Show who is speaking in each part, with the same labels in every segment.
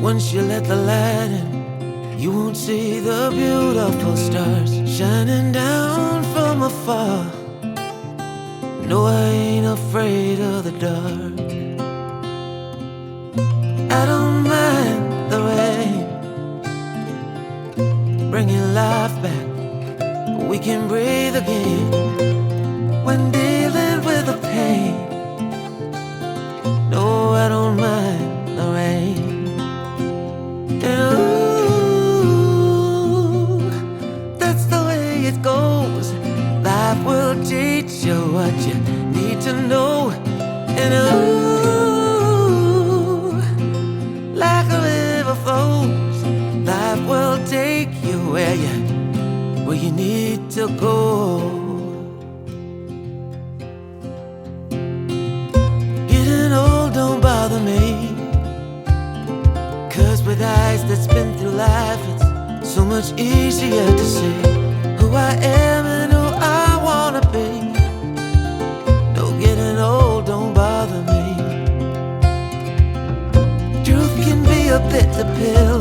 Speaker 1: Once you let the light in, you won't see the beautiful stars shining down from afar. No, I ain't afraid of the dark. I don't mind the rain, bringing life back. We can breathe again when dealing with the pain. No, I don't mind the rain. And ooh, that's the way it goes. Life will teach you what you need to know. And ooh, like a river flows, life will take you where you need to go. Getting old don't bother me, 'cause with eyes that's been through life, it's so much easier to see who I am and who I wanna be. No, getting old don't bother me. Truth can be a bitter pill,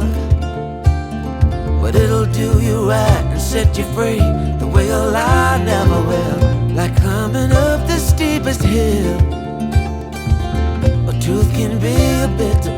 Speaker 1: but it'll do you right and set you free the way a lie never will. Like climbing up the steepest hill. But truth can be a bitter